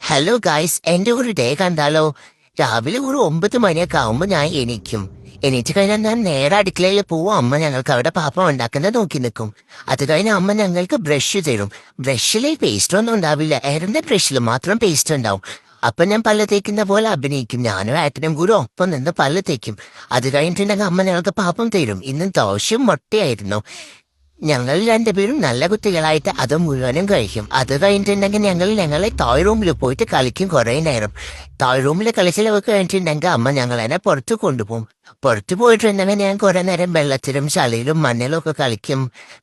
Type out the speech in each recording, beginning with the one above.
Hello guys, എന്റെ ഒരു day കണ്ടാലോ? രാവിലെ ഒരു 9 മണിയൊക്കെ ആവുമ്പോൾ ഞാൻ എണീക്കും. എണീറ്റ് കഴിഞ്ഞാൽ ഞാൻ നേരെ അടുക്കളയിൽ പോവും. അമ്മ ഞങ്ങൾക്ക് അവിടെ പാപ്പം ഉണ്ടാക്കുന്നത് നോക്കി നിൽക്കും. അത് കഴിഞ്ഞ് അമ്മ ഞങ്ങൾക്ക് ബ്രഷ് തരും. ബ്രഷിൽ പേസ്റ്റ് ഒന്നും ഉണ്ടാവില്ല, ഏറിന്റെ ബ്രഷിൽ മാത്രം പേസ്റ്റ് ഉണ്ടാവും. അപ്പൊ ഞാൻ പല്ല് തേക്കുന്ന പോലെ അഭിനയിക്കും. ഞാനും ഏട്ടനും കൂടെ ഒപ്പം നിന്ന് പല്ല് തേക്കും. അത് കഴിഞ്ഞിട്ടുണ്ടെങ്കിൽ അമ്മ ഞങ്ങൾക്ക് പാപ്പം തരും. ഇന്ന് ദോശയും മുട്ടയായിരുന്നു. ഞങ്ങൾ രണ്ടുപേരും നല്ല കുട്ടികളായിട്ട് അത് മുഴുവനും കഴിക്കും. അത് കഴിഞ്ഞിട്ടുണ്ടെങ്കിൽ ഞങ്ങളെ ടോയ് റൂമിൽ പോയിട്ട് കളിക്കും കുറേ നേരം. ടോയ് റൂമിൽ കളിച്ചിലൊക്കെ കഴിഞ്ഞിട്ടുണ്ടെങ്കിൽ അമ്മ ഞങ്ങളെന്നെ പുറത്ത് കൊണ്ടുപോകും. പുറത്ത് പോയിട്ടുണ്ടെങ്കിൽ ഞാൻ കുറെ നേരം വെള്ളത്തിലും ചളിയിലും മണ്ണിലും ഒക്കെ കളിക്കും.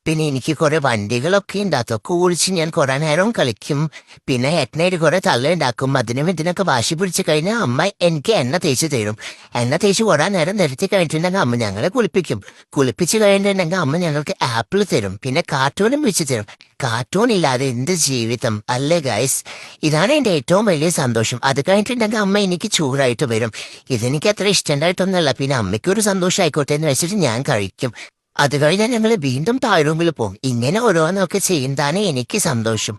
പിന്നെ എനിക്ക് കുറെ വണ്ടികളൊക്കെ ഉണ്ട്, അതൊക്കെ ഓടിച്ച് ഞാൻ കുറെ നേരം കളിക്കും. പിന്നെ ഏട്ടനായിട്ട് കുറെ തള്ളുണ്ടാക്കും. അതിനും ഇതിനൊക്കെ വാശി പിടിച്ച് കഴിഞ്ഞാൽ അമ്മ എനിക്ക് എണ്ണ തേച്ച് തരും. എണ്ണ തേച്ച് കുറെ നേരം നിർത്തി കഴിഞ്ഞിട്ടുണ്ടെങ്കിൽ അമ്മ ഞങ്ങളെ കുളിപ്പിക്കും. കുളിപ്പിച്ച് കഴിഞ്ഞിട്ടുണ്ടെങ്കിൽ അമ്മ ഞങ്ങൾക്ക് ആപ്പിൾ തരും. പിന്നെ കാർട്ടൂണും വെച്ച് തരും. കാർട്ടൂൺ ഇല്ലാതെ എന്ത് ജീവിതം അല്ലേ ഗൈസ്? ഇതാണ് എൻ്റെ ഏറ്റവും വലിയ സന്തോഷം. അത് കഴിഞ്ഞിട്ടുണ്ടെങ്കിൽ അമ്മ എനിക്ക് ചൂടായിട്ട് വരും. ഇതെനിക്ക് അത്ര ഇഷ്ടമുണ്ടായിട്ടൊന്നുമല്ല, പിന്നെ അമ്മയ്ക്കൊരു സന്തോഷം ആയിക്കോട്ടെ എന്ന് വെച്ചിട്ട് ഞാൻ കഴിക്കും. അത് കഴിഞ്ഞാൽ ഞങ്ങൾ വീണ്ടും താഴ് റൂമിൽ പോകും. ഇങ്ങനെ ഓരോന്നൊക്കെ ചെയ്യുന്നതാണ് എനിക്ക് സന്തോഷം.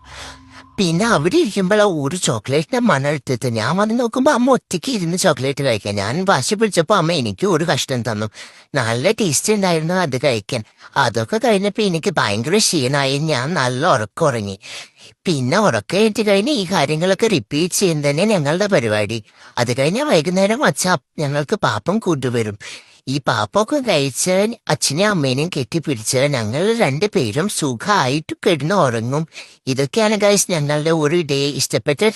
പിന്നെ അവിടെ ഇരിക്കുമ്പോൾ ഒരു ചോക്ലേറ്റിന്റെ മണം എടുത്തിട്ട് ഞാൻ വന്ന് നോക്കുമ്പോൾ അമ്മ ഒറ്റയ്ക്ക് ഇരുന്ന് ചോക്ലേറ്റ് കഴിക്കാൻ. ഞാൻ വാശി പിടിച്ചപ്പോൾ അമ്മ എനിക്ക് ഒരു കഷ്ണം തന്നു. നല്ല ടേസ്റ്റ് ഉണ്ടായിരുന്നു അത് കഴിക്കാൻ. അതൊക്കെ കഴിഞ്ഞപ്പോൾ എനിക്ക് ഭയങ്കര ക്ഷീണമായി. ഞാൻ നല്ല ഉറക്കം ഉറങ്ങി. പിന്നെ ഉറക്കം എത്തി കഴിഞ്ഞ് ഈ കാര്യങ്ങളൊക്കെ റിപ്പീറ്റ് ചെയ്യുന്നത് തന്നെ ഞങ്ങളുടെ പരിപാടി. അത് കഴിഞ്ഞാൽ വൈകുന്നേരം അച്ഛ ഞങ്ങൾക്ക് പാപ്പം കൂട്ടുവരും. ഈ പാപ്പൊക്കെ കഴിച്ച് അച്ഛനെയും അമ്മേനെയും കെട്ടിപ്പിടിച്ച് ഞങ്ങൾ രണ്ടുപേരും സുഖമായിട്ട് കിടന്ന് ഉറങ്ങും. ഇതൊക്കെയാണ് ഗൈസ് ഞങ്ങളുടെ ഒരു ഡേ. ഇഷ്ടപ്പെട്ട